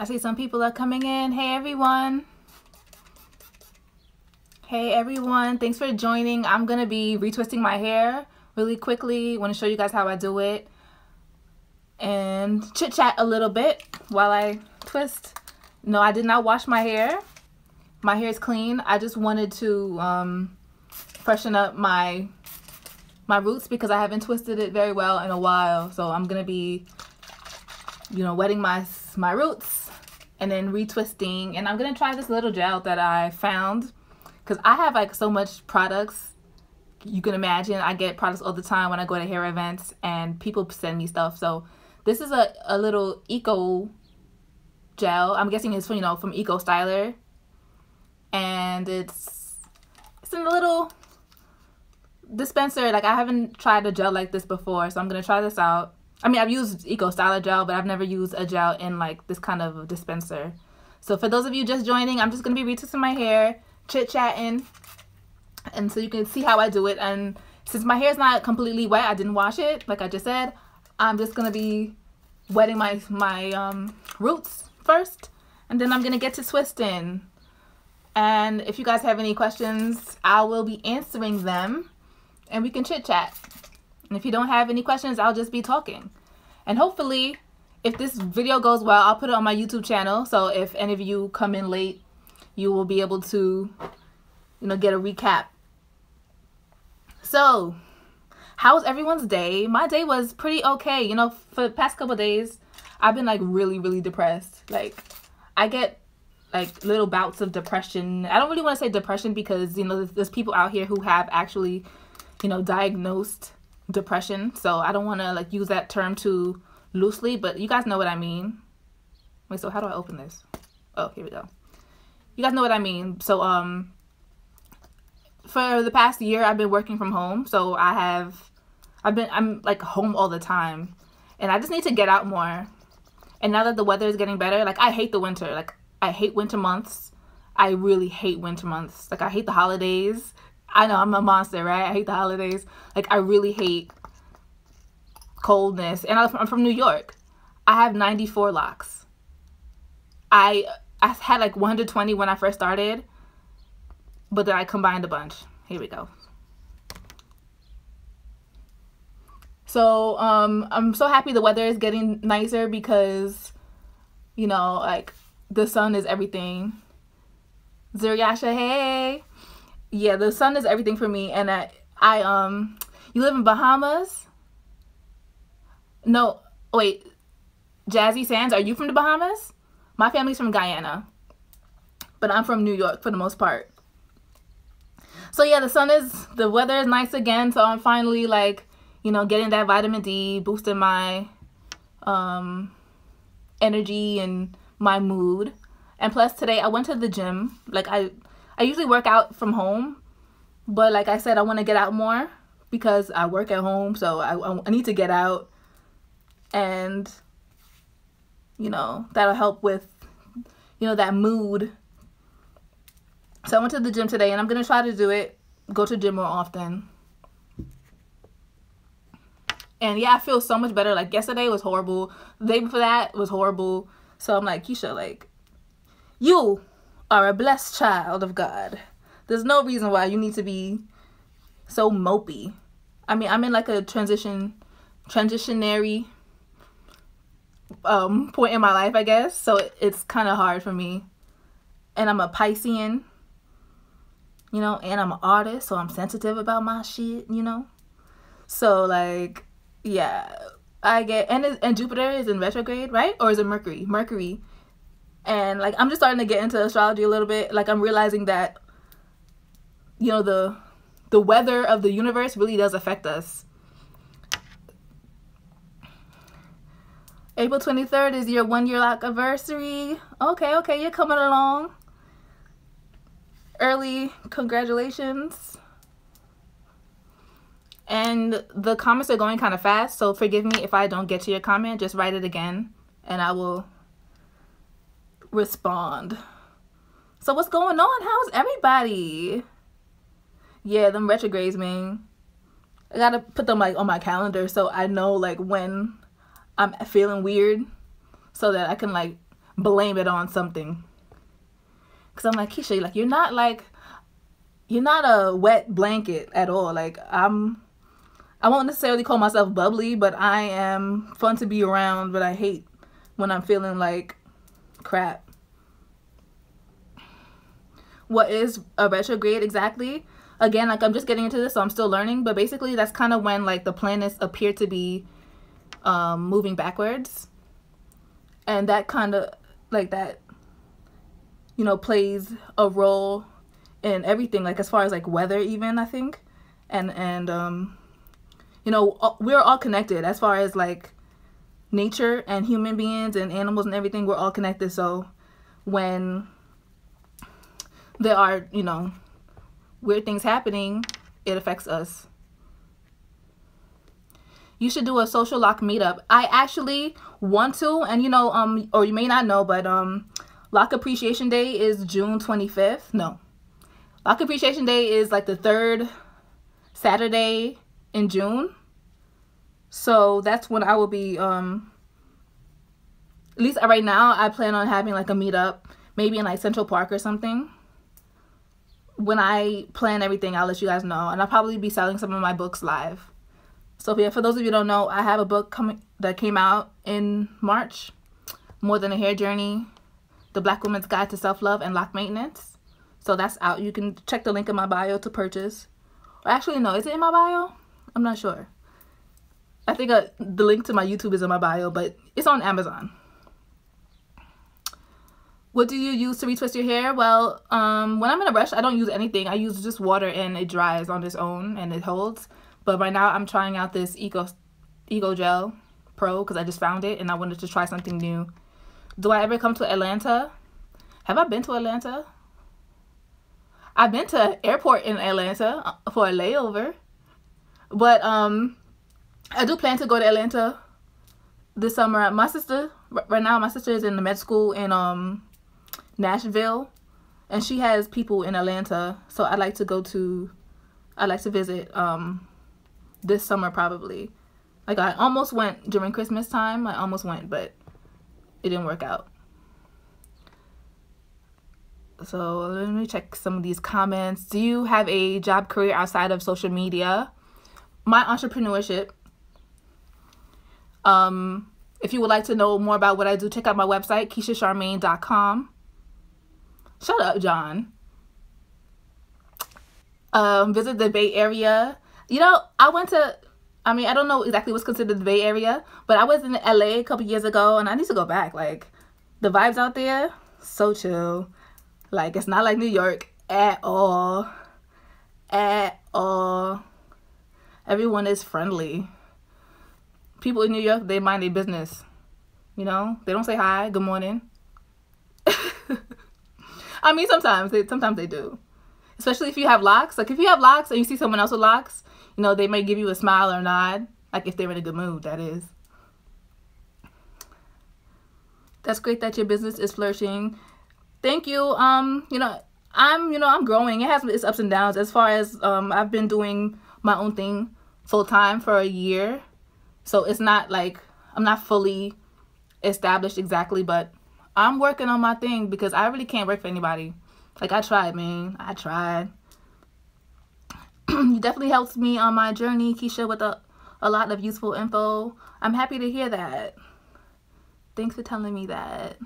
I see some people are coming in. Hey everyone. Hey everyone, thanks for joining. I'm gonna be retwisting my hair really quickly. Want to show you guys how I do it and chit chat a little bit while I twist. No, I did not wash my hair. My hair is clean. I just wanted to freshen up my roots because I haven't twisted it very well in a while. So I'm gonna be, you know, wetting my roots and then retwisting. And I'm gonna try this little gel that I found because I have like so much products. You can imagine I get products all the time when I go to hair events and people send me stuff. So this is a little eco gel. I'm guessing it's from, you know, from Eco Styler, and it's in a little dispenser. Like, I haven't tried a gel like this before, so I'm gonna try this out. I mean, I've used Eco Styler gel, but I've never used a gel in like this kind of dispenser. So for those of you just joining, I'm just gonna be retwisting my hair, chit-chatting, and so you can see how I do it. And since my hair is not completely wet, I didn't wash it like I just said, I'm just gonna be wetting my roots first, and then I'm gonna get to twisting. And if you guys have any questions, I will be answering them and we can chit chat. And if you don't have any questions, I'll just be talking. And hopefully, if this video goes well, I'll put it on my YouTube channel. So if any of you come in late, you will be able to, you know, get a recap. So, how was everyone's day? My day was pretty okay. You know, for the past couple of days, I've been like really depressed. Like, I get like little bouts of depression. I don't really want to say depression because, you know, there's people out here who have actually, you know, diagnosed depression. So I don't want to like use that term too loosely, but you guys know what I mean. Wait, so how do I open this? Oh, here we go. You guys know what I mean. So for the past year, I've been working from home. So I'm like home all the time, and I just need to get out more. And now that the weather is getting better, like, I hate the winter. Like, I hate winter months. I really hate winter months. Like, I hate the holidays. I know I'm a monster, right? I hate the holidays. Like, I really hate coldness. And I'm from New York. I have 94 locks. I had like 120 when I first started, but then I combined a bunch. Here we go. So I'm so happy the weather is getting nicer because, you know, like, the sun is everything. Zuriasha, hey. Yeah, the sun is everything for me. And you live in Bahamas? No, wait. Jazzy Sands, are you from the Bahamas? My family's from Guyana, but I'm from New York for the most part. So yeah, the weather is nice again. So I'm finally, like, you know, getting that vitamin D, boosting my energy and my mood. And plus today I went to the gym. Like, I usually work out from home, but like I said, I want to get out more because I work at home. So I need to get out, and, you know, that'll help with, you know, that mood. So I went to the gym today, and I'm going to try to go to the gym more often. And yeah, I feel so much better. Like, yesterday was horrible. The day before that was horrible. So I'm like, Keisha, like, you are a blessed child of God. There's no reason why you need to be so mopey. I mean, I'm in like a transitionary point in my life, I guess. So it's kind of hard for me. And I'm a Piscean, you know, and I'm an artist, so I'm sensitive about my shit, you know. So, like, yeah, and Jupiter is in retrograde, right? Or is it Mercury? Mercury. And like, I'm just starting to get into astrology a little bit. Like, I'm realizing that, you know, the weather of the universe really does affect us. April 23rd is your 1 year anniversary. Okay, you're coming along. Early congratulations. And the comments are going kind of fast, so forgive me if I don't get to your comment. Just write it again and I will respond. So what's going on? How's everybody? Yeah, them retrogrades, man. I gotta put them like on my calendar so I know like when I'm feeling weird, so that I can like blame it on something. Because I'm like, Keisha, like, you're not a wet blanket at all. Like, I won't necessarily call myself bubbly, but I am fun to be around, but I hate when I'm feeling like crap. What is a retrograde exactly? Again, like, I'm just getting into this, so I'm still learning, but basically that's kind of when, like, the planets appear to be moving backwards, and that kind of, like, that, you know, plays a role in everything, like, as far as, like, weather even, I think, and you know, we're all connected as far as, like, nature and human beings and animals and everything. We're all connected, so when there are, you know, weird things happening, it affects us. You should do a social lock meetup. I actually want to, and you know, or you may not know, but Lock Appreciation Day is June 25th. No, Lock Appreciation Day is like the 3rd Saturday in June. So that's when I will be, at least right now, I plan on having like a meetup, maybe in like Central Park or something. When I plan everything, I'll let you guys know, and I'll probably be selling some of my books live. So yeah, for those of you who don't know, I have a book that came out in March, More Than a Hair Journey, The Black Woman's Guide to Self-Love and Lock Maintenance. So that's out. You can check the link in my bio to purchase. Or actually, no, is it in my bio? I'm not sure. I think the link to my YouTube is in my bio, but it's on Amazon. What do you use to retwist your hair? Well, when I'm in a rush, I don't use anything. I use just water and it dries on its own and it holds. But right now I'm trying out this Ego Gel Pro because I just found it and I wanted to try something new. Do I ever come to Atlanta? Have I been to Atlanta? I've been to an airport in Atlanta for a layover. But I do plan to go to Atlanta this summer. My sister, right now my sister is in the med school in Nashville, and she has people in Atlanta, so I'd like to visit this summer probably. Like, I almost went during Christmas time. I almost went, but it didn't work out. So let me check some of these comments. Do you have a job career outside of social media? My entrepreneurship. If you would like to know more about what I do, check out my website, KeishaCharmaine.com. Shut up, John. Visit the Bay Area. You know, I don't know exactly what's considered the Bay Area, but I was in LA a couple years ago, and I need to go back. Like, the vibes out there, so chill. Like, it's not like New York at all. At all. Everyone is friendly. People in New York, they mind their business. You know, they don't say hi, good morning. I mean, sometimes they do. Especially if you have locks. Like, if you have locks and you see someone else with locks, you know, they may give you a smile or a nod. Like, if they're in a good mood, that is. That's great that your business is flourishing. Thank you. You know, I'm growing. It has its ups and downs. As far as I've been doing my own thing full time for a year. So it's not like I'm not fully established exactly, but I'm working on my thing because I really can't work for anybody. Like, I tried, man. I tried. You definitely helped me on my journey, Keisha, with a lot of useful info. I'm happy to hear that. Thanks for telling me that.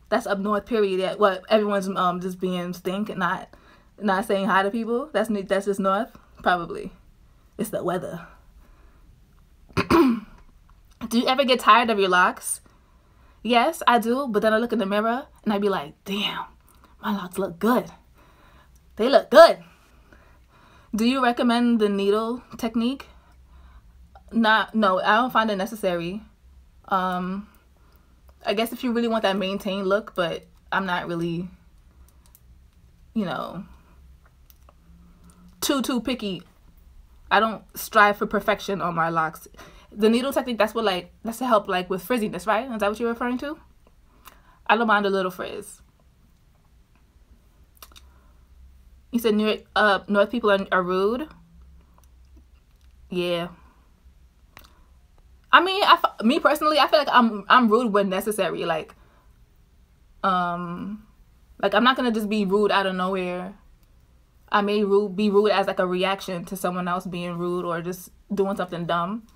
That's up north, period. Yeah, what, everyone's just being stink and not saying hi to people? That's just north? Probably. It's the weather. Do you ever get tired of your locks? Yes, I do, but then I look in the mirror and I be like, damn, my locks look good. They look good. Do you recommend the needle technique? No, I don't find it necessary. I guess if you really want that maintained look, but I'm not really, you know, too picky. I don't strive for perfection on my locks. The needle technique, that's to help like with frizziness, right? Is that what you're referring to? I don't mind a little frizz. You said North people are rude. Yeah. I mean, me personally, I feel like I'm rude when necessary. Like, Like, I'm not gonna just be rude out of nowhere. I may be rude as like a reaction to someone else being rude or just doing something dumb.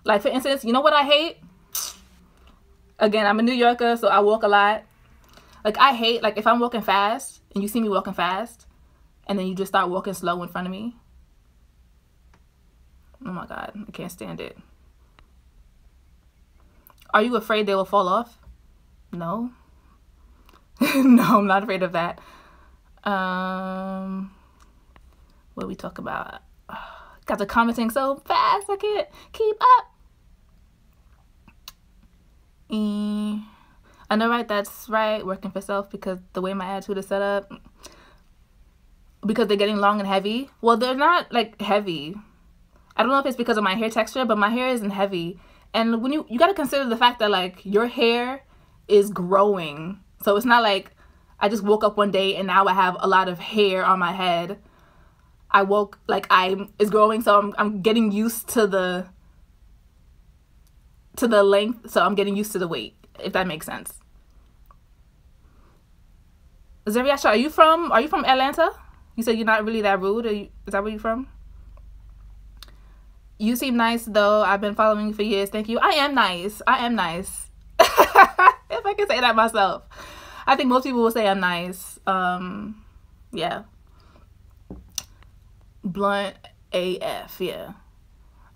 Like, for instance, you know what I hate? Again, I'm a New Yorker, so I walk a lot. Like, I hate, like, if I'm walking fast and you see me walking fast and then you just start walking slow in front of me. Oh my God, I can't stand it. Are you afraid they will fall off? No. No, I'm not afraid of that. What we talk about? Got the commenting so fast, I can't keep up. I know, right? That's right. Working for self, because the way my attitude is set up. Because they're getting long and heavy. Well, they're not like heavy. I don't know if it's because of my hair texture, but my hair isn't heavy. And when you got to consider the fact that like your hair is growing. So it's not like I just woke up one day and now I have a lot of hair on my head. I woke, like, it's growing, so I'm getting used to the length, so I'm getting used to the weight, if that makes sense. Zeriasha, are you from Atlanta? You said you're not really that rude. Is that where you're from? You seem nice, though. I've been following you for years. Thank you. I am nice. I am nice. If I can say that myself. I think most people will say I'm nice. Yeah. Blunt AF, yeah.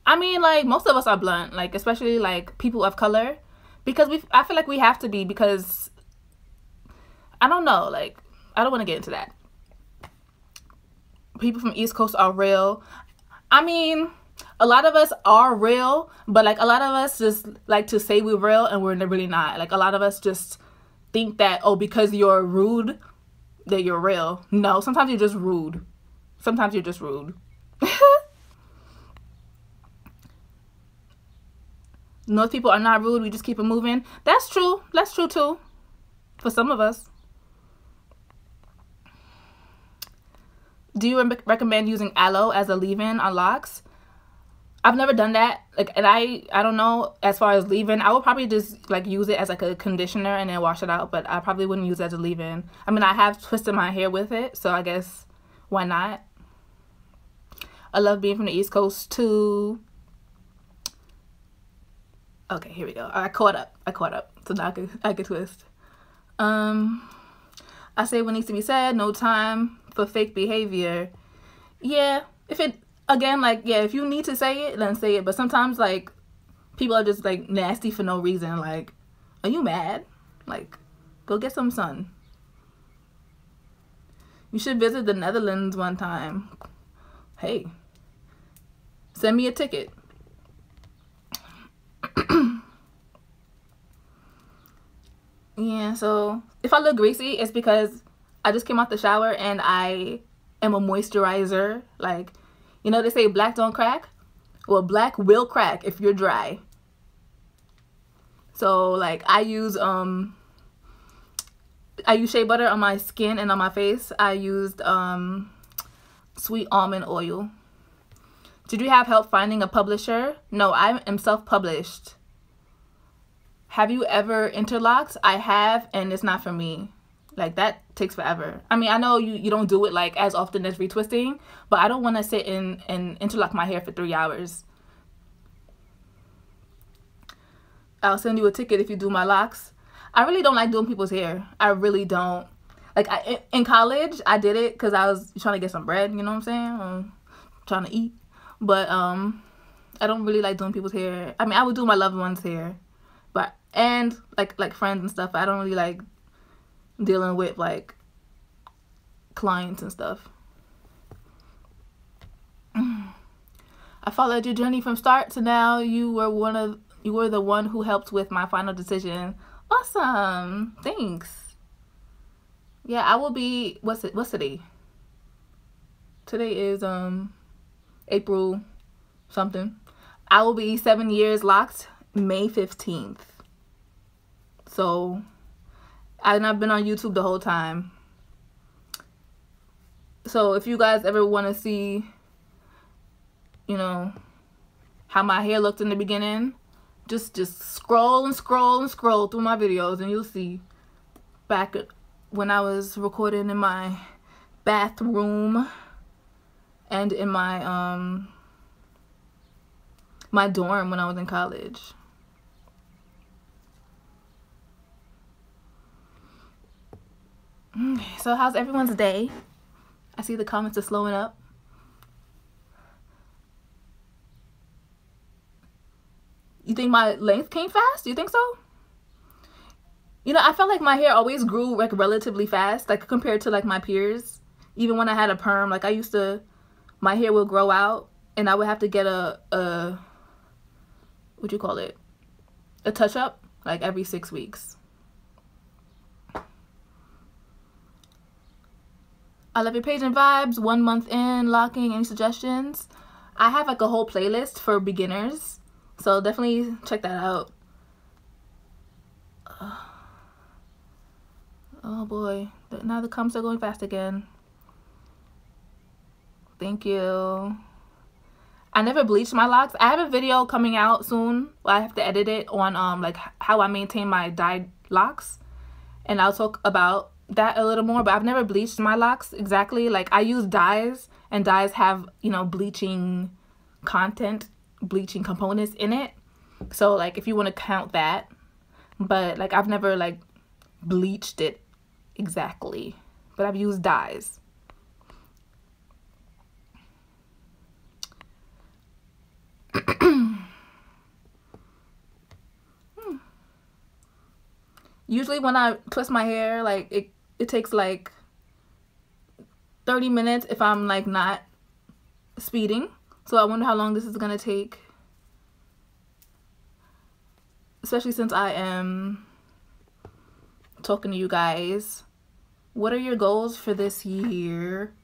I mean, like, most of us are blunt, like, especially, like, people of color. Because I feel like we have to be, because, I don't know, like, I don't want to get into that. People from East Coast are real. I mean, a lot of us are real, but, like, a lot of us just like to say we're real and we're really not. Like, a lot of us just think that, oh, because you're rude, that you're real. No, sometimes you're just rude. Sometimes you're just rude. North people are not rude. We just keep it moving. That's true. That's true, too. For some of us. Do you recommend using aloe as a leave-in on locks? I've never done that. Like, and I don't know, as far as leave-in, I would probably just like use it as like a conditioner and then wash it out, but I probably wouldn't use it as a leave-in. I mean, I have twisted my hair with it, so I guess why not? I love being from the East Coast too. Okay, here we go. I caught up. So now I could twist. I say what needs to be said. No time for fake behavior. Yeah, if it, again, like, yeah, if you need to say it, then say it. But sometimes, like, people are just, like, nasty for no reason. Like, are you mad? Like, go get some sun. You should visit the Netherlands one time. Hey, send me a ticket. Yeah, so if I look greasy, it's because I just came out the shower and I am a moisturizer. Like, you know, they say black don't crack. Well, black will crack if you're dry. So, like, I use shea butter on my skin and on my face. I used sweet almond oil. Did you have help finding a publisher? No, I am self-published. Have you ever interlocked? I have, and it's not for me. Like, that takes forever. I mean, I know you don't do it, like, as often as retwisting, but I don't want to sit and interlock my hair for 3 hours. I'll send you a ticket if you do my locks. I really don't like doing people's hair. I really don't. Like, in college, I did it because I was trying to get some bread, you know what I'm saying? Trying to eat. But, I don't really like doing people's hair. I mean, I would do my loved ones' hair. But, and, like friends and stuff. I don't really like dealing with, like, clients and stuff. I followed your journey from start to now. You were the one who helped with my final decision. Awesome. Thanks. Yeah, I will be, what's today? Today is April something. I will be 7 years locked May 15th. So, I've been on YouTube the whole time. So, if you guys ever want to see, you know, how my hair looked in the beginning, just scroll and scroll and scroll through my videos and you'll see. back when I was recording in my bathroom and in my my dorm when I was in college. Okay, so how's everyone's day? I see the comments are slowing up. You think my length came fast? Do you think so? You know, I felt like my hair always grew like relatively fast, like compared to like my peers. Even when I had a perm, like my hair would grow out and I would have to get a what do you call it? A touch up like every 6 weeks. I love your page and vibes. 1 month in, locking. Any suggestions? I have like a whole playlist for beginners, so definitely check that out. Oh boy, now the comments are going fast again. Thank you. I never bleached my locks. I have a video coming out soon. I have to edit it on like how I maintain my dyed locks, and I'll talk about that a little more. But I've never bleached my locks exactly. Like I use dyes, and dyes have, you know, bleaching content, bleaching components in it. So like if you want to count that, but like I've never like bleached it exactly, but I've used dyes. Usually when I twist my hair, like it takes like 30 minutes if I'm like not speeding. So I wonder how long this is gonna take, especially since I am talking to you guys. What are your goals for this year?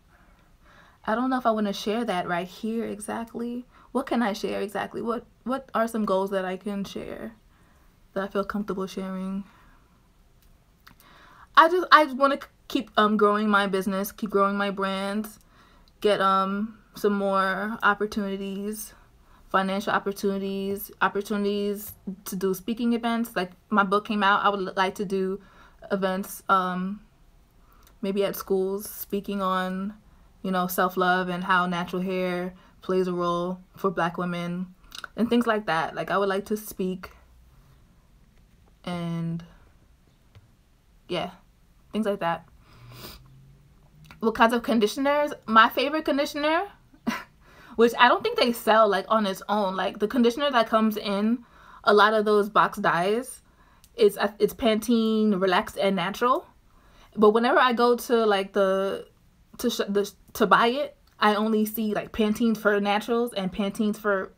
I don't know if I want to share that right here exactly. What can I share exactly? What are some goals that I can share that I feel comfortable sharing? I just want to keep growing my business, keep growing my brands, get some more opportunities, financial opportunities to do speaking events. Like my book came out, I would like to do events maybe at schools, speaking on, you know, self-love and how natural hair plays a role for Black women and things like that. Like I would like to speak and yeah, things like that. What kinds of conditioners? My favorite conditioner, which I don't think they sell like on its own, like the conditioner that comes in a lot of those box dyes, it's Pantene Relaxed and Natural. But whenever I go to like to buy it, I only see like Pantene for Naturals and Pantene for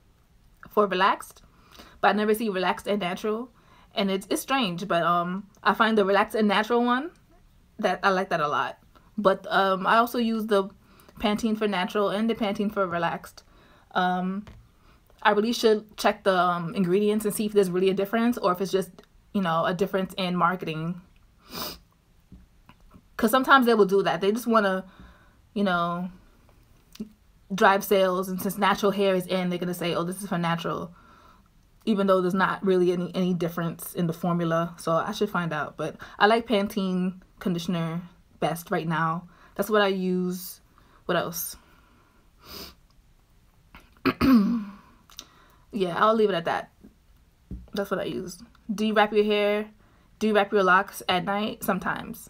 Relaxed, but I never see Relaxed and Natural, and it's strange. But I find the Relaxed and Natural one, that I like that a lot. But I also use the Pantene for Natural and the Pantene for Relaxed. I really should check the ingredients and see if there's really a difference, or if it's just, you know, a difference in marketing. Because sometimes they will do that. They just want to, you know, drive sales, and since natural hair is in, they're going to say, oh, this is for natural, even though there's not really any difference in the formula. So I should find out. But I like Pantene conditioner best right now. That's what I use. What else? Yeah, I'll leave it at that. That's what I use. Do you wrap your hair? Do you wrap your locks at night? Sometimes.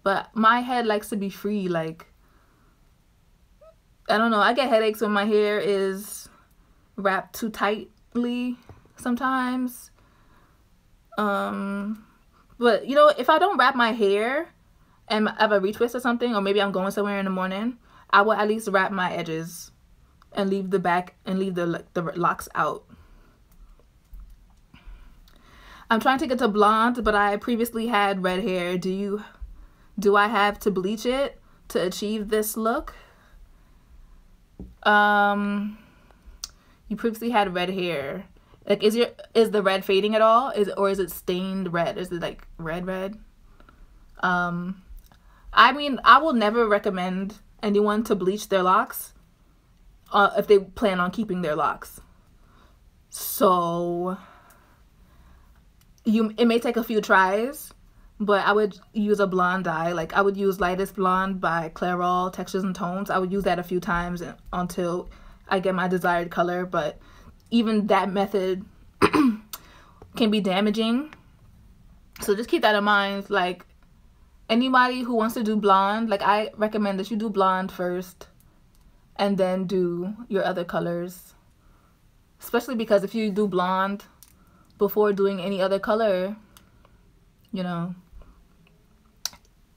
But my head likes to be free. Like, I don't know. I get headaches when my hair is wrapped too tightly sometimes. But, you know, if I don't wrap my hair and I have a retwist or something, or maybe I'm going somewhere in the morning, I will at least wrap my edges and leave the back and leave the locks out. I'm trying to get to blonde, but I previously had red hair. Do I have to bleach it to achieve this look? You previously had red hair. Like, is the red fading at all? Or is it stained red? Is it like red? I mean, I will never recommend anyone to bleach their locks if they plan on keeping their locks. So it may take a few tries, but I would use a blonde dye. Like I would use Lightest Blonde by Clairol Textures and Tones. I would use that a few times until I get my desired color, but even that method can be damaging. So just keep that in mind. Like anybody who wants to do blonde, like I recommend that you do blonde first and then do your other colors. Especially because if you do blonde before doing any other color, you know,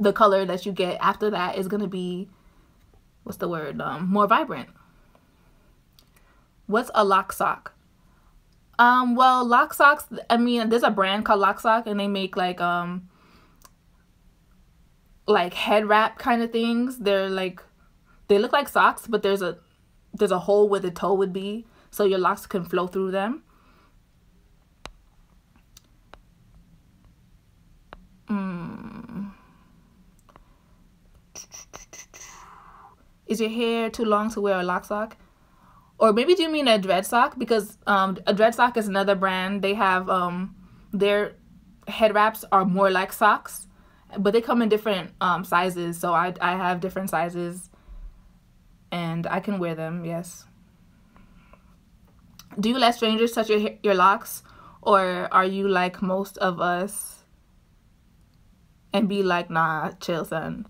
the color that you get after that is going to be, what's the word, more vibrant. What's a lock sock? Well, lock socks, I mean, there's a brand called Lock Sock, and they make like head wrap kind of things. They're like, they look like socks, but there's a hole where the toe would be, so your locks can flow through them. Is your hair too long to wear a lock sock? Or maybe do you mean a dread sock? Because a dread sock is another brand. They have their head wraps are more like socks, but they come in different sizes. So I have different sizes and I can wear them, yes. Do you let strangers touch your locks, or are you like most of us and be like, nah, chill, son?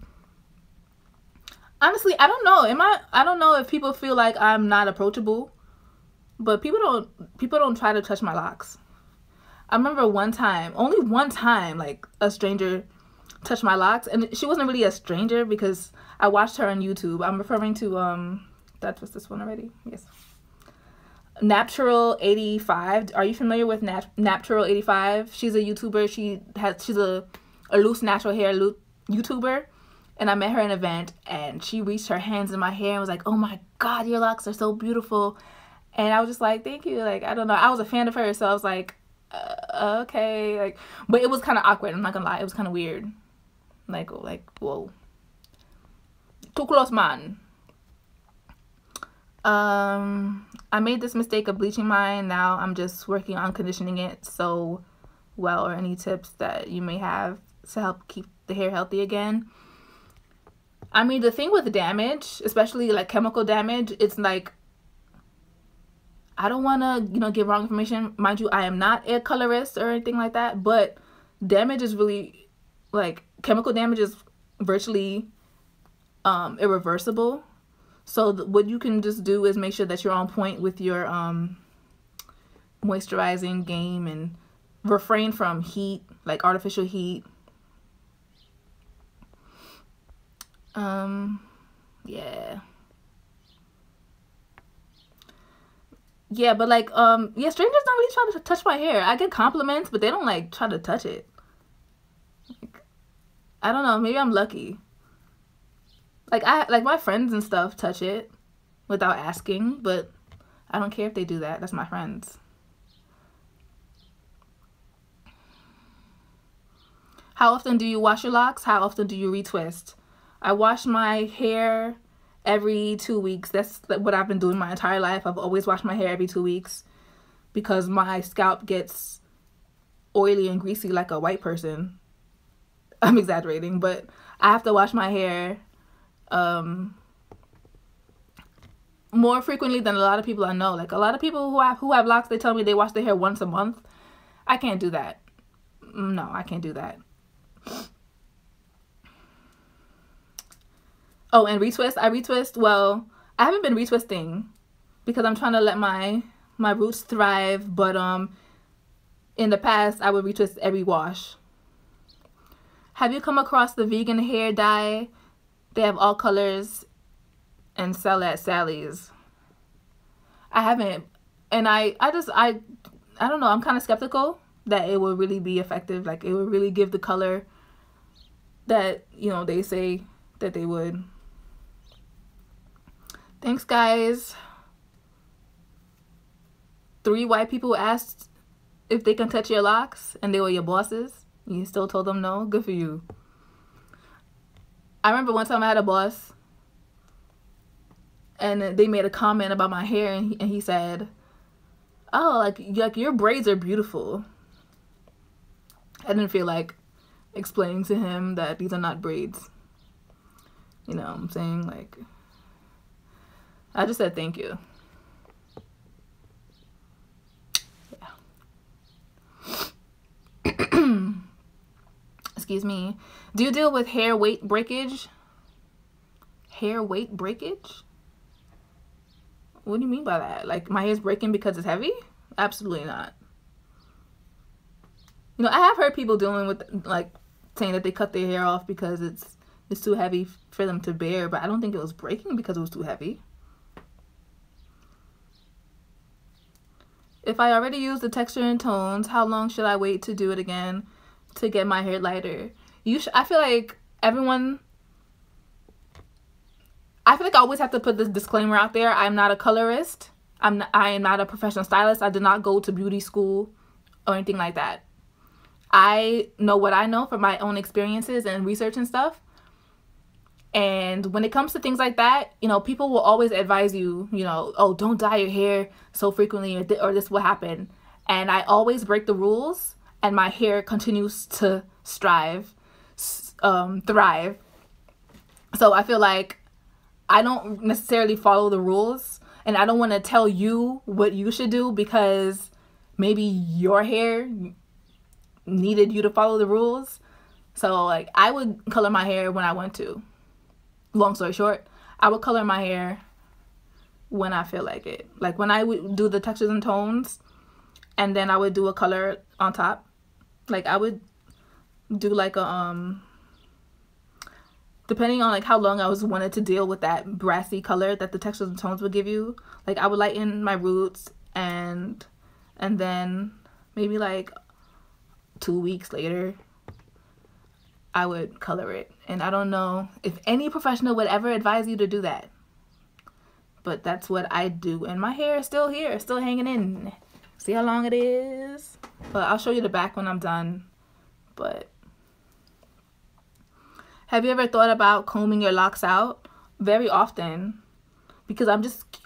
Honestly, I don't know. I don't know if people feel like I'm not approachable, but people don't try to touch my locks. I remember one time, only one time, like a stranger touched my locks, and she wasn't really a stranger because I watched her on YouTube. I'm referring to that was this one already. Yes. Natural 85. Are you familiar with Natural 85? She's a YouTuber. She's a loose natural hair YouTuber. And I met her at an event, and she reached her hands in my hair and was like, oh my God, your locks are so beautiful. And I was just like, thank you. Like, I don't know. I was a fan of hers, so I was like, okay. Like, but it was kind of awkward. I'm not gonna lie. It was kind of weird. Like, whoa. Too close, man. I made this mistake of bleaching mine. Now I'm just working on conditioning it so well, or any tips that you may have to help keep the hair healthy again. I mean, the thing with damage, especially like chemical damage, it's like, I don't want to, you know, give wrong information. Mind you, I am not a colorist or anything like that, but damage is really, like, chemical damage is virtually irreversible. So what you can just do is make sure that you're on point with your moisturizing game and refrain from heat, like artificial heat. Yeah, but like, yeah, strangers don't really try to touch my hair. I get compliments, but they don't like try to touch it. Like, I don't know, maybe I'm lucky. Like, my friends and stuff touch it without asking, but I don't care if they do that. That's my friends. How often do you wash your locks? How often do you retwist? I wash my hair every 2 weeks. That's what I've been doing my entire life. I've always washed my hair every 2 weeks because my scalp gets oily and greasy like a white person. I'm exaggerating, but I have to wash my hair more frequently than a lot of people I know. Like, a lot of people who have locks, they tell me they wash their hair once a month. I can't do that. No, I can't do that. Oh, and retwist. I retwist. Well, I haven't been retwisting because I'm trying to let my roots thrive, but in the past I would retwist every wash. Have you come across the vegan hair dye? They have all colors and sell at Sally's. I haven't, and I don't know, I'm kind of skeptical that it will really be effective. Like, it will really give the color that, you know, they say that they would. Thanks, guys. 3 white people asked if they can touch your locks, and they were your bosses. You still told them no? Good for you. I remember one time I had a boss, and they made a comment about my hair, and he said, oh, like your braids are beautiful. I didn't feel like explaining to him that these are not braids. You know what I'm saying? Like, I just said thank you. Yeah. Excuse me. Do you deal with hair weight breakage? Hair weight breakage? What do you mean by that? Like, my hair's breaking because it's heavy? Absolutely not. You know, I have heard people dealing with, like, saying that they cut their hair off because it's too heavy for them to bear, but I don't think it was breaking because it was too heavy. If I already use the texture and tones, how long should I wait to do it again to get my hair lighter? I feel like I always have to put this disclaimer out there. I'm not a colorist. I am not a professional stylist. I did not go to beauty school or anything like that. I know what I know from my own experiences and research and stuff. And when it comes to things like that, you know, people will always advise you, you know, oh, don't dye your hair so frequently or this will happen. And I always break the rules and my hair continues to thrive. So I feel like I don't necessarily follow the rules, and I don't want to tell you what you should do because maybe your hair needed you to follow the rules. So like, I would color my hair when I want to. Long story short, I would color my hair when I feel like it. Like when I would do the textures and tones, and then I would do a color on top. Like I would do like a depending on like how long I wanted to deal with that brassy color that the textures and tones would give you. Like I would lighten my roots and then maybe like 2 weeks later I would color it. And I don't know if any professional would ever advise you to do that, but that's what I do. And my hair is still here, still hanging in. See how long it is? But I'll show you the back when I'm done. But have you ever thought about combing your locks out? Very often, because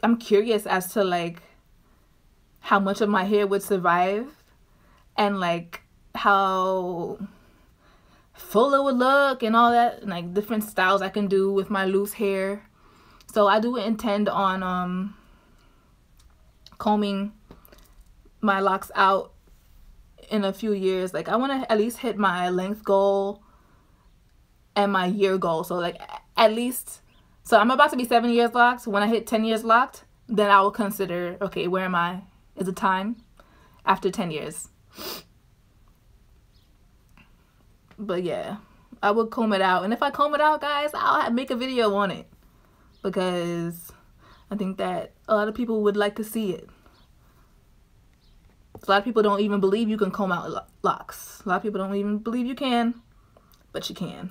I'm curious as to like how much of my hair would survive and like how full it would look and all that, and like different styles I can do with my loose hair. So I do intend on combing my locks out in a few years. Like I want to at least hit my length goal and my year goal. So like at least, so I'm about to be 7 years locked. When I hit 10 years locked, then I will consider, okay, where am I? Is it time after 10 years? But yeah, I would comb it out. And if I comb it out, guys, I'll make a video on it because I think that a lot of people would like to see it. A lot of people don't even believe you can comb out locks. A lot of people don't even believe you can, but you can.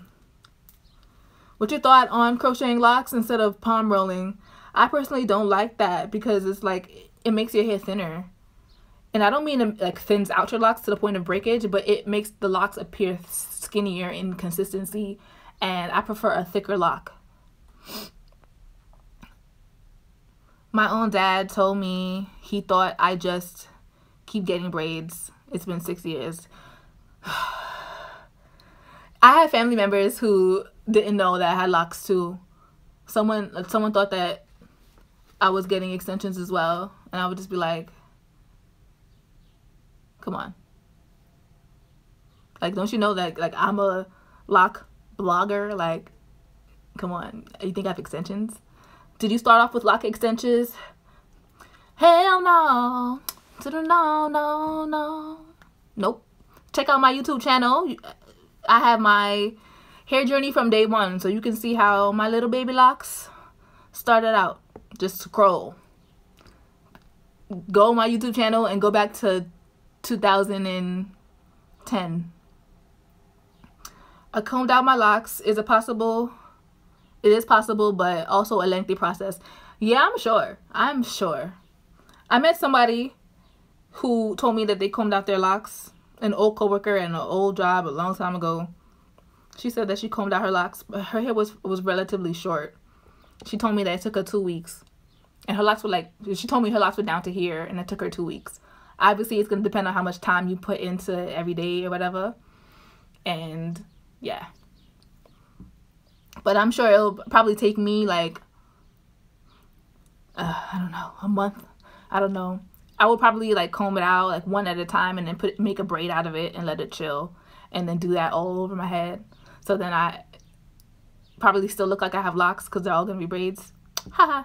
What's your thought on crocheting locks instead of palm rolling? I personally don't like that because it's like, it makes your hair thinner. And I don't mean it like thins out your locks to the point of breakage, but it makes the locks appear skinnier in consistency. And I prefer a thicker lock. My own dad told me he thought I just keep getting braids. It's been 6 years. I had family members who didn't know that I had locks too. Someone thought that I was getting extensions as well, and I would just be like, come on. Like, don't you know that like I'm a lock blogger? Like, come on. You think I have extensions? Did you start off with lock extensions? Hell no. No. Nope. Check out my YouTube channel. I have my hair journey from day one, so you can see how my little baby locks started out. Just scroll. Go on my YouTube channel and go back to 2010. I combed out my locks. Is it possible? It is possible, but also a lengthy process. Yeah, I'm sure. I met somebody who told me that they combed out their locks. An old coworker in an old job a long time ago. She said that she combed out her locks, but her hair was relatively short. She told me that it took her 2 weeks. And her locks were like, she told me her locks were down to here, and it took her 2 weeks. Obviously, it's going to depend on how much time you put into every day or whatever. And yeah. But I'm sure it'll probably take me like, I don't know, a month. I don't know. I will probably like comb it out like one at a time and then make a braid out of it and let it chill, and then do that all over my head. So then I probably still look like I have locks because they're all gonna be braids. Haha.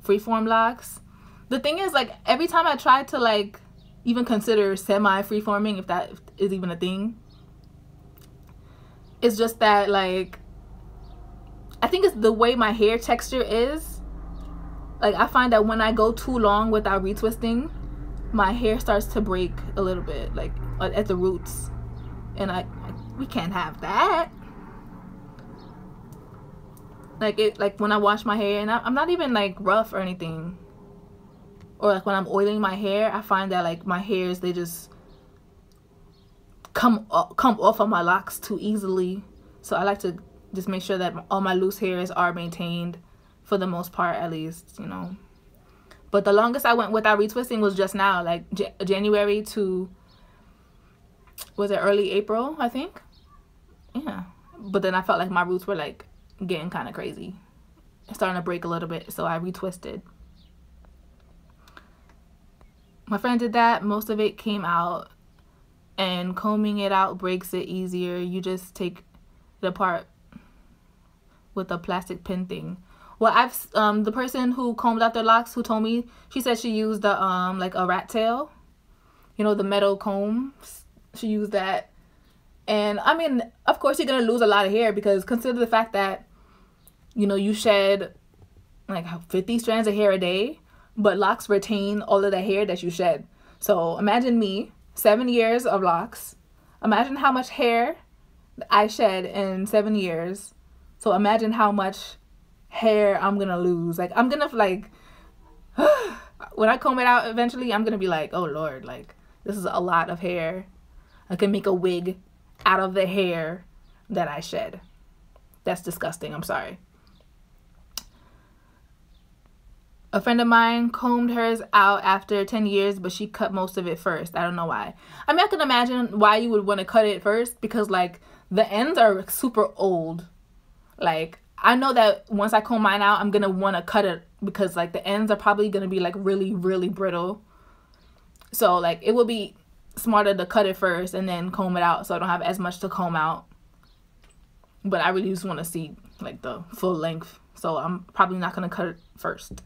Freeform locks. The thing is, like, every time I try to like even consider semi freeforming, if that is even a thing, it's just that like I think it's the way my hair texture is. Like, I find that when I go too long without retwisting, my hair starts to break a little bit, like at the roots, and we can't have that. Like when I wash my hair, and I'm not even like rough or anything, or like when I'm oiling my hair, I find that like my hairs, they just come off of my locks too easily. So I like to just make sure that all my loose hairs are maintained, for the most part, at least, you know. But the longest I went without retwisting was just now, like January to, was it early April, I think? Yeah. But then I felt like my roots were like getting kind of crazy, starting to break a little bit, so I retwisted. My friend did that. Most of it came out, and combing it out breaks it easier. You just take it apart with a plastic pin thing. Well, the person who combed out their locks, who told me, she said she used the like a rat tail, you know, the metal combs. She used that, and I mean, of course you're gonna lose a lot of hair, because consider the fact that, you know, you shed like 50 strands of hair a day, but locks retain all of the hair that you shed. So imagine me, 7 years of locks. Imagine how much hair I shed in 7 years. So imagine how much hair I'm gonna lose. Like, I'm gonna like when I comb it out eventually, I'm gonna be like, oh Lord, like, this is a lot of hair. I can make a wig out of the hair that I shed. That's disgusting. I'm sorry. A friend of mine combed hers out after 10 years, but she cut most of it first. I don't know why. I mean, I can imagine why you would want to cut it first, because like the ends are super old. Like, I know that once I comb mine out, I'm gonna want to cut it, because like the ends are probably gonna be like really, really brittle. So like it would be smarter to cut it first and then comb it out, so I don't have as much to comb out. But I really just want to see like the full length, so I'm probably not gonna cut it first.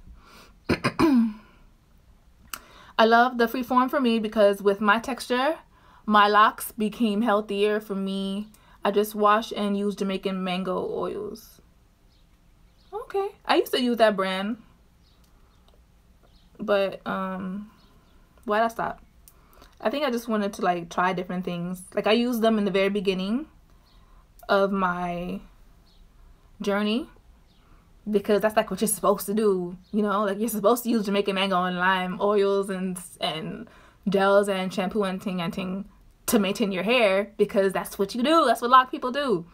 I love the freeform for me, because with my texture, my locks became healthier for me. I just wash and use Jamaican mango oils. Okay, I used to use that brand, but why'd I stop? I think I just wanted to like try different things. Like, I used them in the very beginning of my journey, because that's like what you're supposed to do, you know. Like, you're supposed to use Jamaican mango and lime oils and gels and shampoo and ting to maintain your hair, because that's what you do. That's what a lot of people do.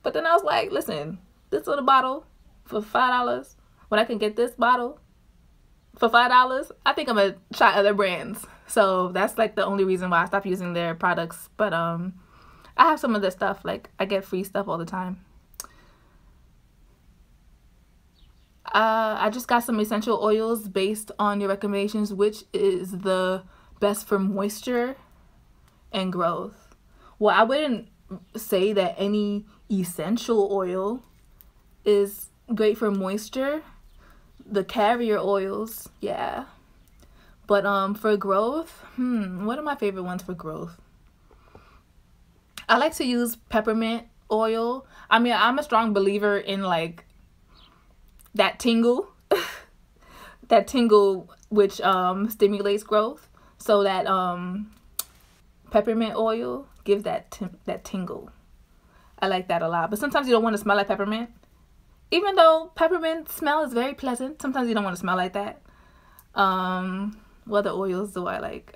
But then I was like, listen, this little bottle for $5, when I can get this bottle for $5, I think I'm gonna try other brands. So that's like the only reason why I stopped using their products. But I have some of their stuff. Like, I get free stuff all the time. I just got some essential oils based on your recommendations. Which is the best for moisture and growth? Well, I wouldn't say that any essential oil is great for moisture. The carrier oils, yeah. But for growth, what are my favorite ones for growth? I like to use peppermint oil. I mean, I'm a strong believer in like that tingle, that tingle which stimulates growth. So that peppermint oil gives that tingle. I like that a lot. But sometimes you don't want to smell like peppermint. Even though peppermint smell is very pleasant, sometimes you don't want to smell like that. What other oils do I like?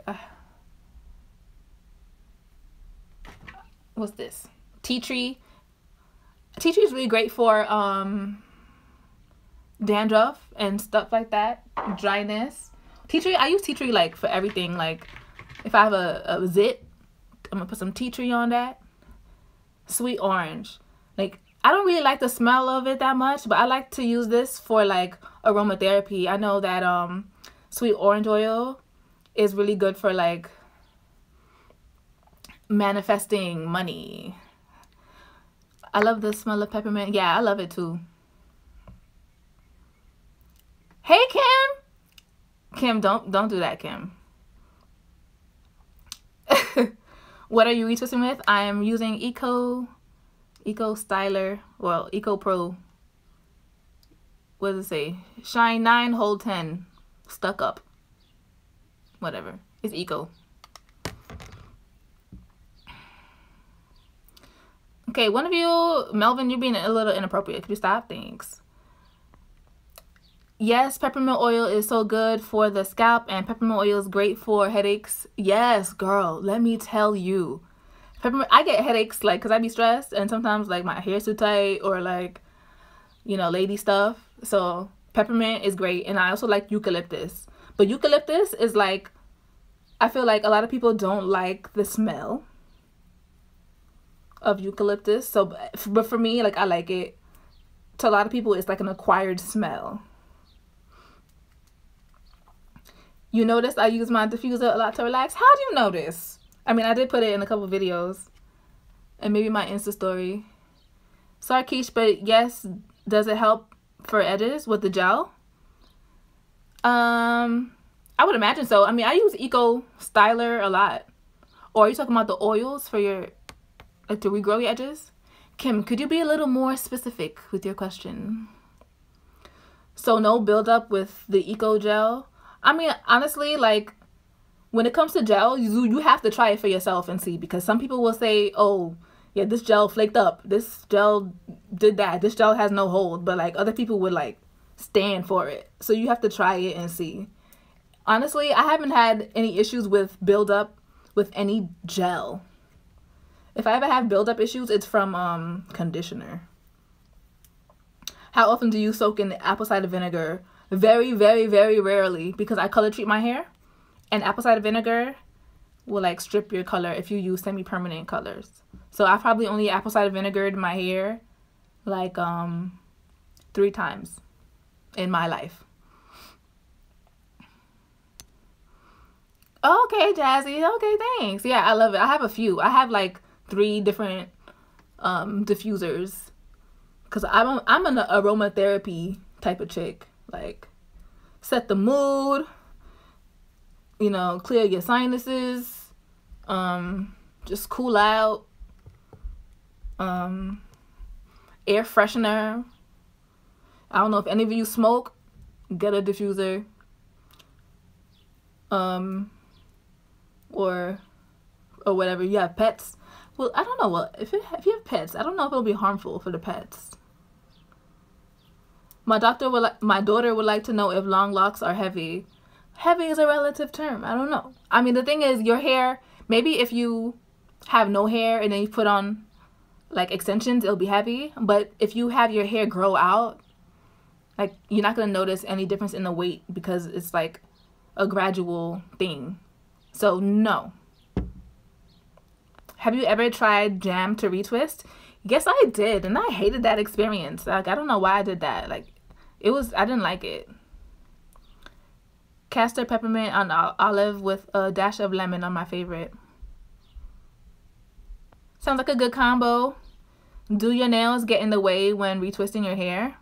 What's this? Tea tree. Tea tree is really great for dandruff and stuff like that, dryness. Tea tree, I use tea tree like for everything. Like if I have a zit, I'm gonna put some tea tree on that. Sweet orange. Like I don't really like the smell of it that much, but I like to use this for like aromatherapy. I know that sweet orange oil is really good for like manifesting money. I love the smell of peppermint. Yeah, I love it too. Hey Kim. Kim, don't do that, Kim. What are you retwisting with? I am using Eco Styler, well, Eco Pro. What does it say? Shine 9, hold 10. Stuck up. Whatever. It's Eco. Okay, one of you, Melvin, you're being a little inappropriate. Could you stop? Thanks. Yes, peppermint oil is so good for the scalp, and peppermint oil is great for headaches. Yes, girl, let me tell you. Peppermint, I get headaches like because I be stressed, and sometimes like my hair's too tight or like, you know, lady stuff. So peppermint is great, and I also like eucalyptus. But eucalyptus is like, I feel like a lot of people don't like the smell of eucalyptus. So, but for me, like I like it. To a lot of people, it's like an acquired smell. You notice I use my diffuser a lot to relax. How do you notice? I mean, I did put it in a couple videos and maybe my Insta story. Sorry, Keish, but yes, does it help for edges with the gel? I would imagine so. I mean, I use Eco Styler a lot. Or are you talking about the oils for your, like to regrow your edges? Kim, could you be a little more specific with your question? So no buildup with the Eco Gel? I mean, honestly, like, when it comes to gel, you have to try it for yourself and see. Because some people will say, oh, yeah, this gel flaked up. This gel did that. This gel has no hold. But, like, other people would, like, stand for it. So you have to try it and see. Honestly, I haven't had any issues with buildup with any gel. If I ever have buildup issues, it's from conditioner. How often do you soak in apple cider vinegar? Very, very, very rarely, because I color treat my hair, and apple cider vinegar will like strip your color if you use semi-permanent colors. So I probably only apple cider vinegared my hair like 3 times in my life. Okay, Jazzy. Okay, thanks. Yeah, I love it. I have a few. I have like 3 different diffusers because I'm an aromatherapy type of chick. Like, set the mood, you know, clear your sinuses, just cool out, air freshener. I don't know if any of you smoke, get a diffuser, or whatever. You have pets. Well, I don't know. Well, if you have pets, I don't know if it'll be harmful for the pets. My daughter would like to know if long locks are heavy. Heavy is a relative term. I don't know. I mean, the thing is, your hair, maybe if you have no hair and then you put on like extensions, it'll be heavy. But if you have your hair grow out, like, you're not going to notice any difference in the weight because it's like a gradual thing. So no. Have you ever tried jam to retwist? Yes, I did, and I hated that experience. Like, I don't know why I did that. Like, I didn't like it. Castor peppermint on olive with a dash of lemon are my favorite. Sounds like a good combo. Do your nails get in the way when retwisting your hair?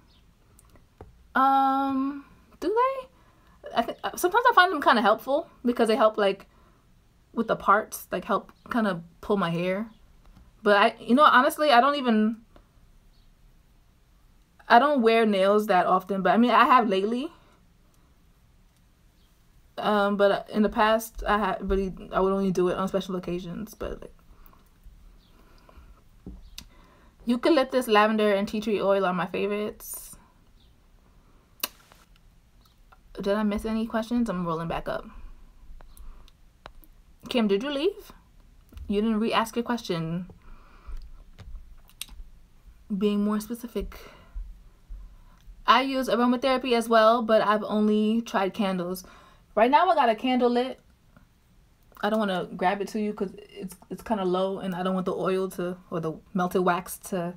Do they? Sometimes I find them kind of helpful because they help like with the parts, like help kind of pull my hair. But honestly, I don't wear nails that often, but I mean, I have lately. But in the past, I would only do it on special occasions. But like, eucalyptus, lavender, and tea tree oil are my favorites. Did I miss any questions? I'm rolling back up. Kim, did you leave? You didn't re-ask your question. Being more specific. I use aromatherapy as well, but I've only tried candles. Right now I got a candle lit. I don't want to grab it to you because it's kind of low, and I don't want the oil to, or the melted wax to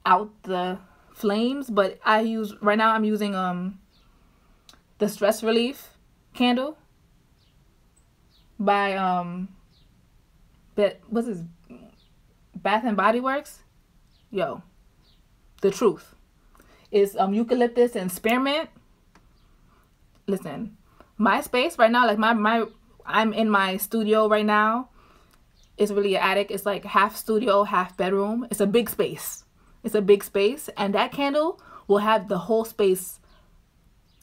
out the flames. But right now I'm using the Stress Relief candle by what's this, Bath and Body Works. Yo, the truth is eucalyptus and spearmint. Listen, my space right now, like I'm in my studio right now. It's really an attic. It's like half studio, half bedroom. It's a big space. It's a big space, and that candle will have the whole space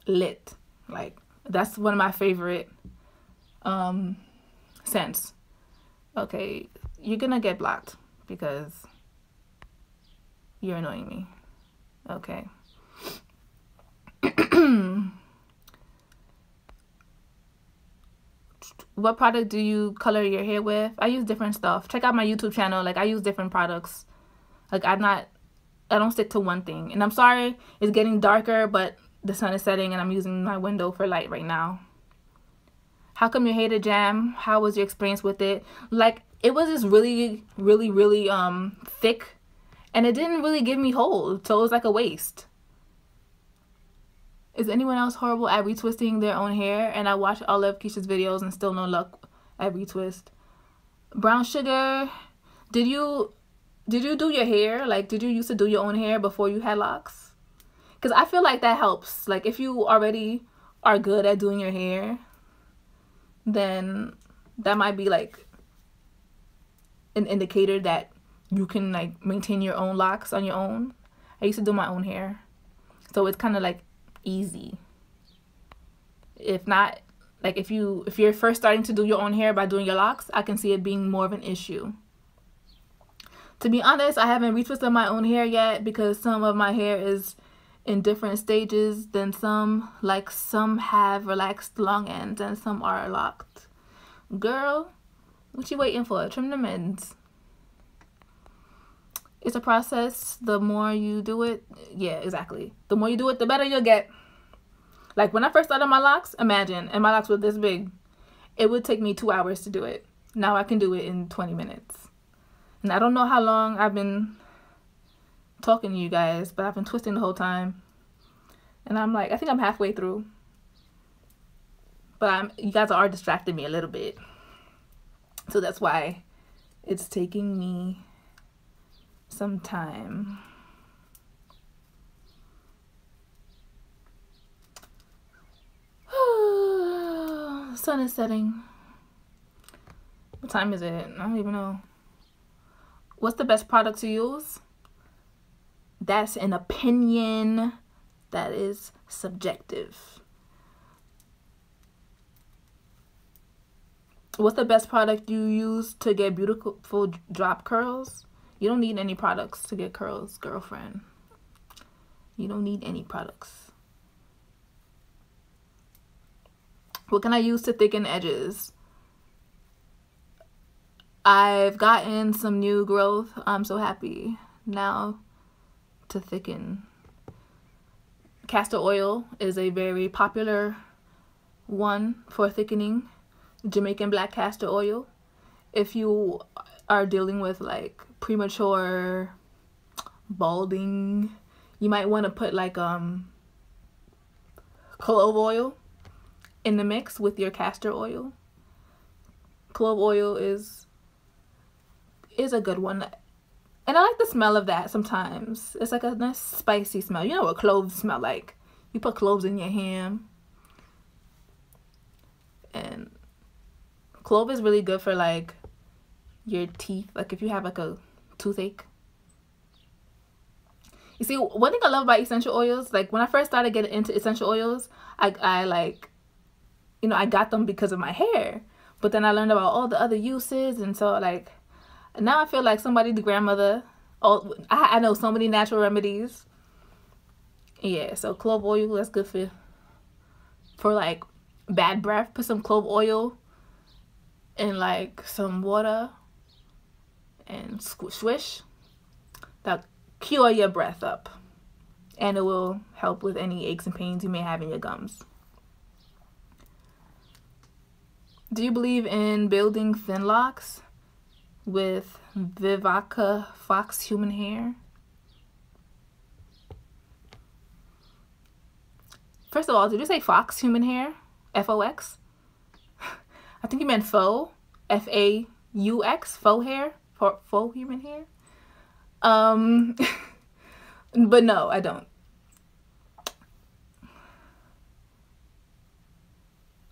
lit. Like, that's one of my favorite scents. Okay, you're gonna get blocked because you're annoying me. Okay. What product do you color your hair with? I use different stuff. Check out my YouTube channel. Like, I use different products. Like, I don't stick to one thing. And I'm sorry it's getting darker, but the sun is setting and I'm using my window for light right now. How come you hated jam? How was your experience with it? Like, it was just really, really, really thick, and it didn't really give me hold, so it was like a waste. Is anyone else horrible at retwisting their own hair? And I watch all of Keisha's videos and still no luck at retwist. Brown sugar, did you do your hair? Like, did you used to do your own hair before you had locks? Because I feel like that helps. Like, if you already are good at doing your hair, then that might be like an indicator that you can like maintain your own locks on your own. I used to do my own hair, so it's kind of like easy. If not, like if you're first starting to do your own hair by doing your locks, I can see it being more of an issue. To be honest, I haven't retwisted my own hair yet because some of my hair is in different stages than some. Like, some have relaxed long ends and some are locked. Girl, what you waiting for? Trim them ends. It's a process. The more you do it, yeah, exactly. The more you do it, the better you'll get. Like, when I first started my locks, imagine, and my locks were this big, it would take me 2 hours to do it. Now I can do it in 20 minutes. And I don't know how long I've been talking to you guys, but I've been twisting the whole time. And I'm like, I think I'm halfway through. But you guys are distracting me a little bit. So that's why it's taking me some time. Sun is setting. What time is it? I don't even know. What's the best product to use? That's an opinion. That is subjective. What's the best product you use to get beautiful drop curls? You don't need any products to get curls, girlfriend. You don't need any products. What can I use to thicken edges? I've gotten some new growth. I'm so happy now to thicken. Castor oil is a very popular one for thickening. Jamaican black castor oil. If you are dealing with like premature balding, you might want to put like clove oil in the mix with your castor oil. Clove oil is a good one, and I like the smell of that sometimes. It's like a nice spicy smell. You know what cloves smell like. You put cloves in your ham, and clove is really good for like your teeth, like if you have like a toothache. You see, one thing I love about essential oils, like when I first started getting into essential oils, I like, you know, I got them because of my hair, but then I learned about all the other uses, and so like now I feel like somebody, the grandmother. Oh, I know so many natural remedies. Yeah, so clove oil, that's good for like bad breath. Put some clove oil in like some water and swish. That'll cure your breath up, and it will help with any aches and pains you may have in your gums. Do you believe in building thin locks with Vivica Fox human hair? First of all, did you say Fox human hair? F-O-X? I think you meant faux. F-A-U-X. Faux hair? Faux human hair? But no, I don't.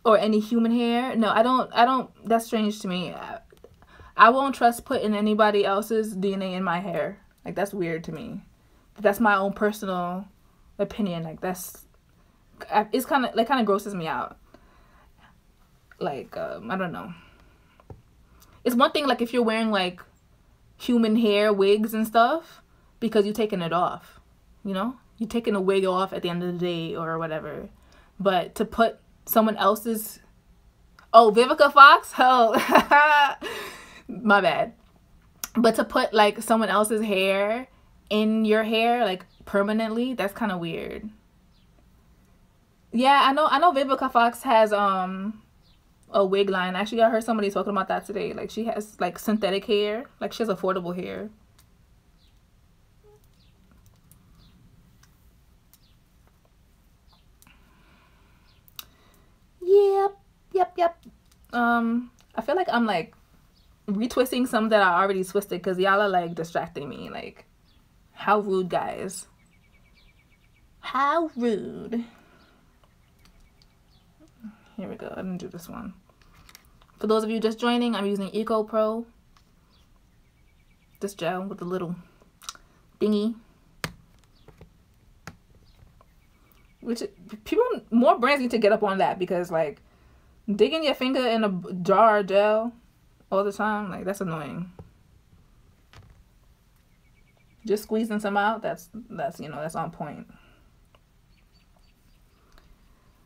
Or any human hair? No, I don't. That's strange to me. I won't trust putting anybody else's DNA in my hair. Like, that's weird to me. That's my own personal opinion. Like, it's kind of grosses me out. Like, I don't know. It's one thing, like, if you're wearing, like, human hair wigs and stuff, because you're taking it off, you know? You're taking a wig off at the end of the day or whatever. But to put someone else's... Oh, Vivica Fox? Oh, my bad. But to put, like, someone else's hair in your hair, like, permanently, that's kind of weird. Yeah, I know Vivica Fox has a wig line. Actually, I heard somebody talking about that today. Like, she has, like, synthetic hair. Like, she has affordable hair. Yep. I feel like I'm, like, retwisting some that I already twisted because y'all are, like, distracting me. Like, how rude, guys. How rude. Here we go. I didn't do this one. For those of you just joining, I'm using Eco Pro. This gel with the little thingy. Which, more brands need to get up on that, because, like, digging your finger in a jar of gel all the time, like, that's annoying. Just squeezing some out, that's you know, that's on point.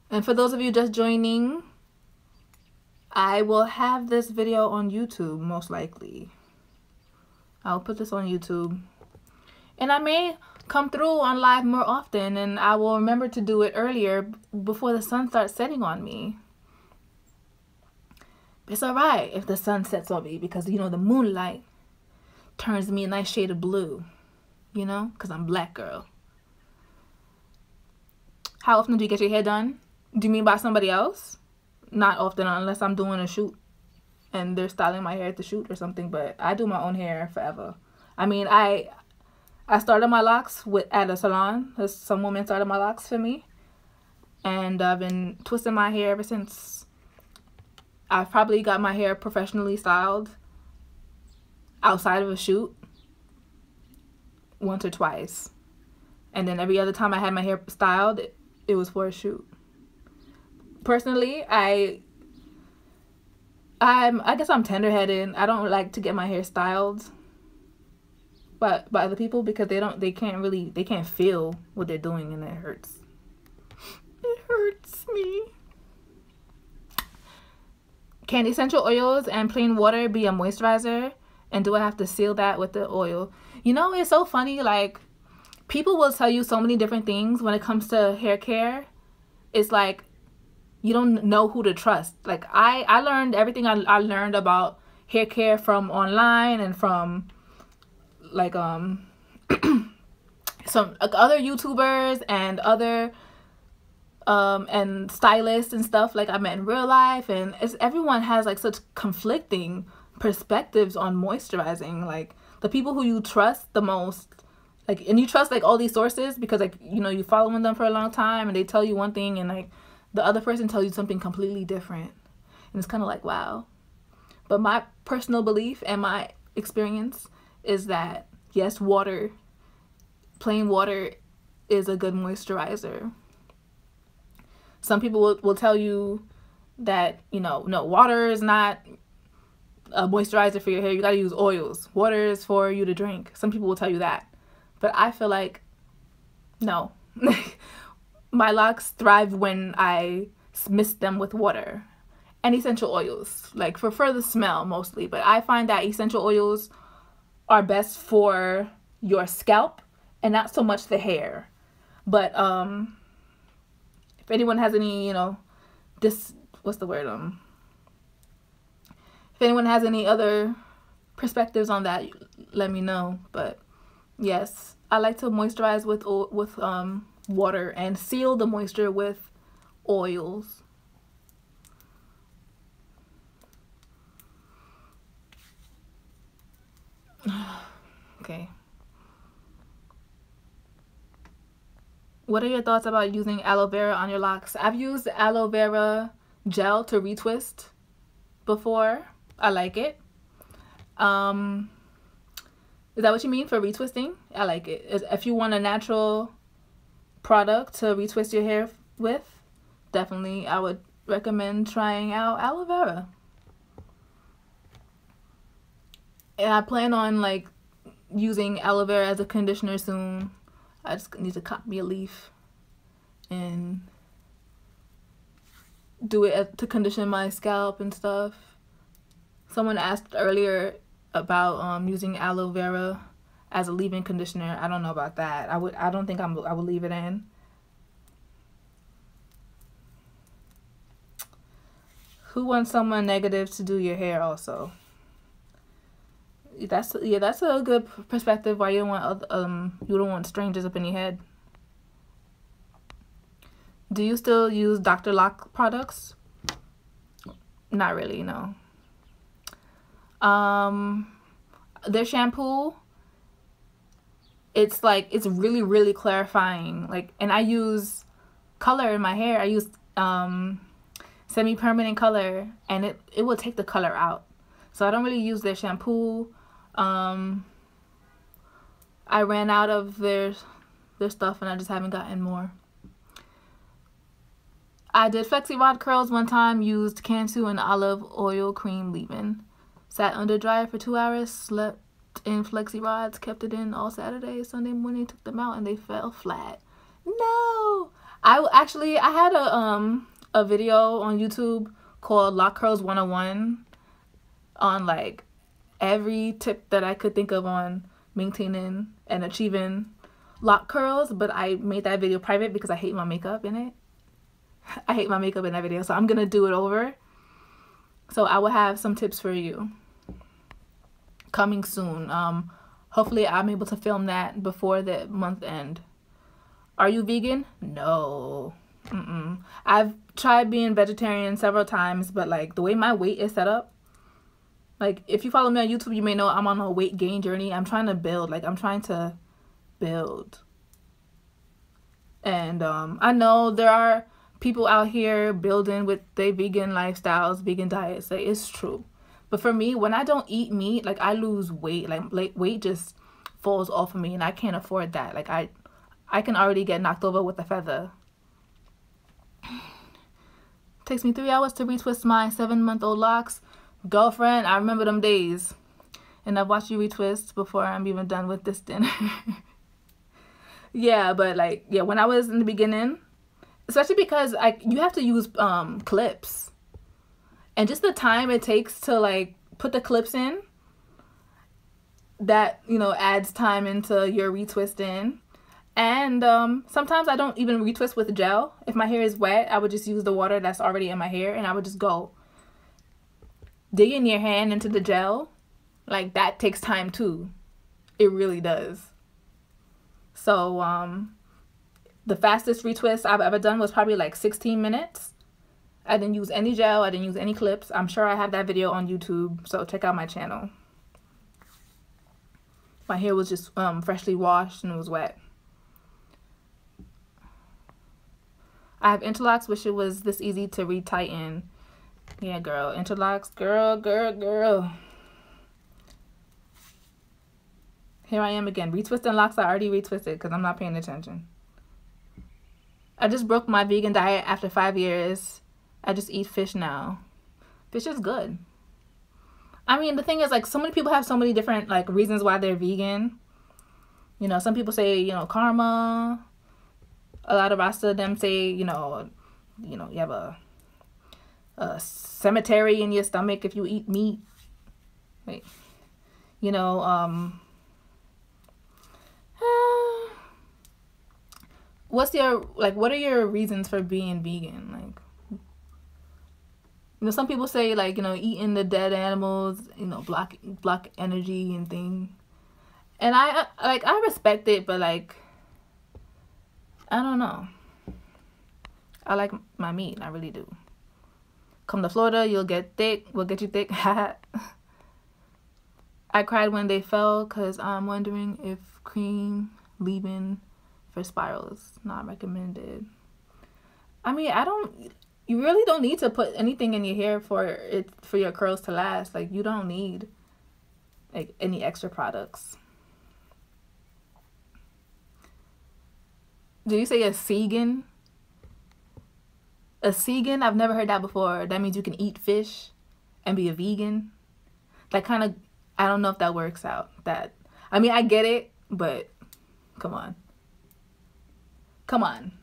And for those of you just joining, I will have this video on YouTube, most likely. I'll put this on YouTube. And I may come through on live more often, and I will remember to do it earlier before the sun starts setting on me. It's alright if the sun sets on me, because, you know, the moonlight turns me a nice shade of blue, you know, because I'm black girl. How often do you get your hair done? Do you mean by somebody else? Not often, unless I'm doing a shoot and they're styling my hair at the shoot or something, but I do my own hair forever. I mean, I started my locks at a salon. Some woman started my locks for me, and I've been twisting my hair ever since. I've probably got my hair professionally styled outside of a shoot once or twice, and then every other time I had my hair styled, it was for a shoot. Personally, I guess I'm tender-headed. I don't like to get my hair styled by other people, because they can't feel what they're doing, and it hurts. It hurts me. Can essential oils and plain water be a moisturizer? And do I have to seal that with the oil? You know, it's so funny. Like, people will tell you so many different things when it comes to hair care. It's like, you don't know who to trust. Like, I learned everything I learned about hair care from online and from, like, some other YouTubers and other and stylists and stuff, like, I met in real life. And everyone has, like, such conflicting perspectives on moisturizing. Like, the people who you trust the most, like, and you trust, like, all these sources because, like, you know, you're following them for a long time, and they tell you one thing, and, like, the other person tells you something completely different. And it's kind of like, wow. But my personal belief and my experience is that, yes, water, plain water, is a good moisturizer. Some people will tell you that, you know, no, water is not a moisturizer for your hair. You got to use oils. Water is for you to drink. Some people will tell you that. But I feel like, no. My locks thrive when I mist them with water and essential oils, like, for the smell mostly. But I find that essential oils are best for your scalp and not so much the hair. But if anyone has any, you know, what's the word, If anyone has any other perspectives on that, let me know. But yes, I like to moisturize with water and seal the moisture with oils. Okay. What are your thoughts about using aloe vera on your locks? I've used aloe vera gel to retwist before. I like it. Is that what you mean for retwisting? I like it. If you want a natural product to retwist your hair with, definitely I would recommend trying out aloe vera. And I plan on like using aloe vera as a conditioner soon. I just need to cop me a leaf and do it to condition my scalp and stuff. Someone asked earlier about using aloe vera as a leave-in conditioner. I don't know about that. I don't think I would leave it in. Who wants someone negative to do your hair also? That's a good perspective. Why you don't want strangers up in your head. Do you still use Dr. Lock products? Not really, no. Their shampoo, it's really, really clarifying. Like, and I use color in my hair. I use semi-permanent color, and it will take the color out. So I don't really use their shampoo. I ran out of their stuff, and I just haven't gotten more. I did flexi rod curls one time, used Cantu and olive oil cream leave-in. Sat under dryer for 2 hours, slept in flexi rods, kept it in all Saturday. Sunday morning, took them out, and they fell flat. No! I had a video on YouTube called Lock Curls 101 on like every tip that I could think of on maintaining and achieving lock curls, but I made that video private because I hate my makeup in it. I hate my makeup in that video, so I'm gonna do it over. So I will have some tips for you coming soon. Hopefully I'm able to film that before the month end. Are you vegan? No. I've tried being vegetarian several times, but like the way my weight is set up, like if you follow me on YouTube, you may know I'm on a weight gain journey. I'm trying to build. And I know there are people out here building with their vegan lifestyles, vegan diets. Like, it's true. But for me, when I don't eat meat, like I lose weight. Like weight just falls off of me, and I can't afford that. Like I can already get knocked over with a feather. Takes me 3 hours to retwist my 7-month-old locks. Girlfriend, I remember them days. And I've watched you retwist before I'm even done with this dinner. Yeah, but like, yeah, when I was in the beginning, especially because you have to use clips. And just the time it takes to like put the clips in, that, you know, adds time into your retwisting. And sometimes I don't even retwist with gel. If my hair is wet, I would just use the water that's already in my hair, and I would just go digging your hand into the gel. Like, that takes time too. It really does. So the fastest retwist I've ever done was probably like 16 minutes. I didn't use any gel. I didn't use any clips. I'm sure I have that video on YouTube, so check out my channel. My hair was just freshly washed and it was wet. I have interlocks. Wish it was this easy to retighten. Yeah, girl. Interlocks. Girl. Here I am again. Retwisting locks. I already retwisted because I'm not paying attention. I just broke my vegan diet after 5 years. I just eat fish now. Fish is good. I mean, the thing is, like, so many people have so many different, like, reasons why they're vegan. You know, some people say, you know, karma. A lot of Rasta them say, you know, you have a cemetery in your stomach if you eat meat. Wait, you know, what are your reasons for being vegan? Like, You know, some people say, like, you know, eating the dead animals, you know, block energy and thing. And I respect it, but like, I don't know. I like my meat, I really do. Come to Florida, you'll get thick. We'll get you thick. I cried when they fell because I'm wondering if cream leave-in for spirals not recommended. I mean, you really don't need to put anything in your hair for your curls to last. Like, you don't need like any extra products. Do you say a vegan? A vegan? I've never heard that before. That means you can eat fish and be a vegan. That kind of, I don't know if that works out. I mean, I get it, but come on. Come on.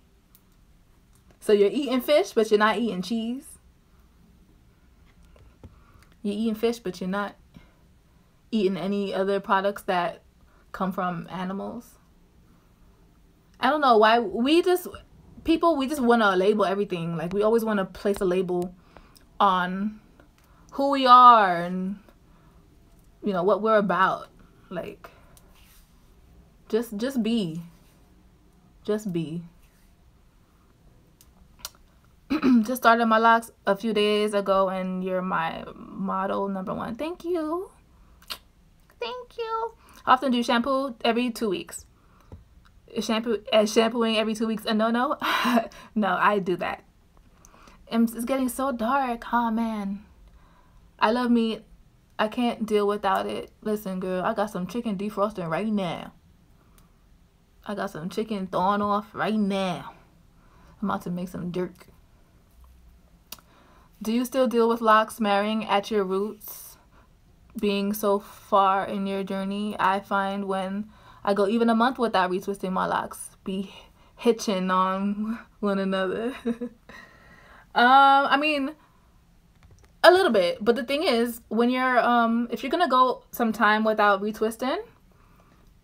So you're eating fish, but you're not eating cheese. You're eating fish, but you're not eating any other products that come from animals. I don't know why we just want to label everything. Like, we always want to place a label on who we are and, you know, what we're about. Like, just be. Just be. Just started my locks a few days ago and you're my model #1. Thank you. Thank you. I often do shampoo every 2 weeks. Shampooing every 2 weeks a no? No, I do that. And it's getting so dark. Oh, man. I love meat. I can't deal without it. Listen, girl, I got some chicken defrosting right now. I got some chicken thawing off right now. I'm about to make some jerk. Do you still deal with locks marrying at your roots? Being so far in your journey, I find when I go even a month without retwisting, my locks be hitching on one another. I mean, a little bit. But the thing is, when you're, if you're gonna go some time without retwisting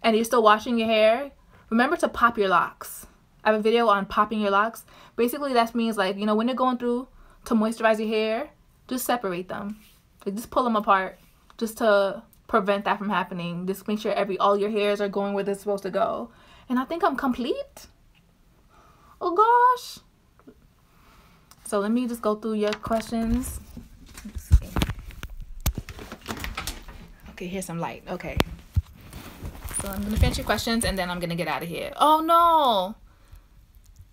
and you're still washing your hair, remember to pop your locks. I have a video on popping your locks. Basically, that means, like, you know, when you're going through to moisturize your hair, just separate them. Like, just pull them apart just to prevent that from happening. Just make sure all your hairs are going where they're supposed to go. And I think I'm complete. Oh gosh. So let me just go through your questions. Okay, here's some light. Okay. So I'm gonna finish your questions and then I'm gonna get out of here. Oh no.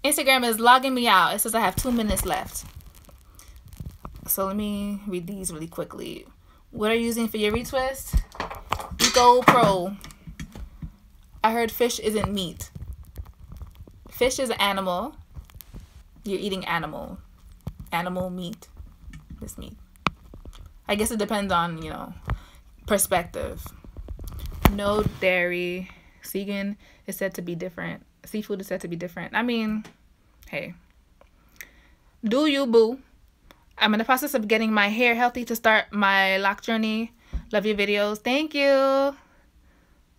Instagram is logging me out. It says I have 2 minutes left. So let me read these really quickly. What are you using for your retwist? Eco Pro. I heard fish isn't meat. Fish is an animal. You're eating animal. Animal meat. This meat. I guess it depends on, you know, perspective. No dairy. Vegan is said to be different. Seafood is said to be different. I mean, hey. Do you, boo? I'm in the process of getting my hair healthy to start my lock journey. Love your videos. Thank you.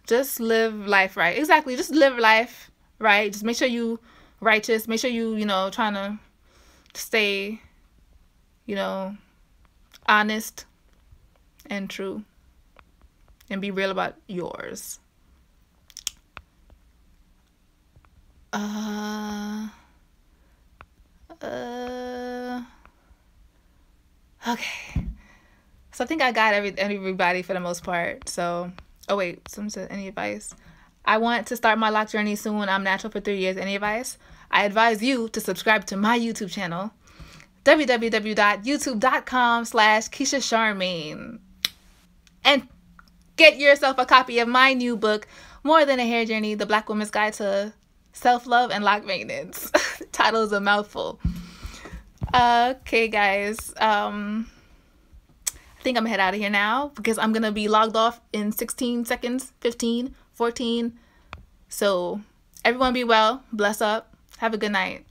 Just live life right. Exactly. Just live life right. Just make sure you righteous. Make sure you know, trying to stay, you know, honest and true. And be real about yours. Okay. So I think I got everybody for the most part. So, oh wait, someone said any advice? I want to start my lock journey soon. I'm natural for 3 years. Any advice? I advise you to subscribe to my YouTube channel, www.youtube.com/Keisha Charmaine, and get yourself a copy of my new book, More Than a Hair Journey: The Black Woman's Guide to Self-Love and Lock Maintenance. The title is a mouthful. Okay, guys. I think I'm gonna head out of here now because I'm gonna be logged off in 16 seconds, 15, 14. So everyone be well, bless up, have a good night.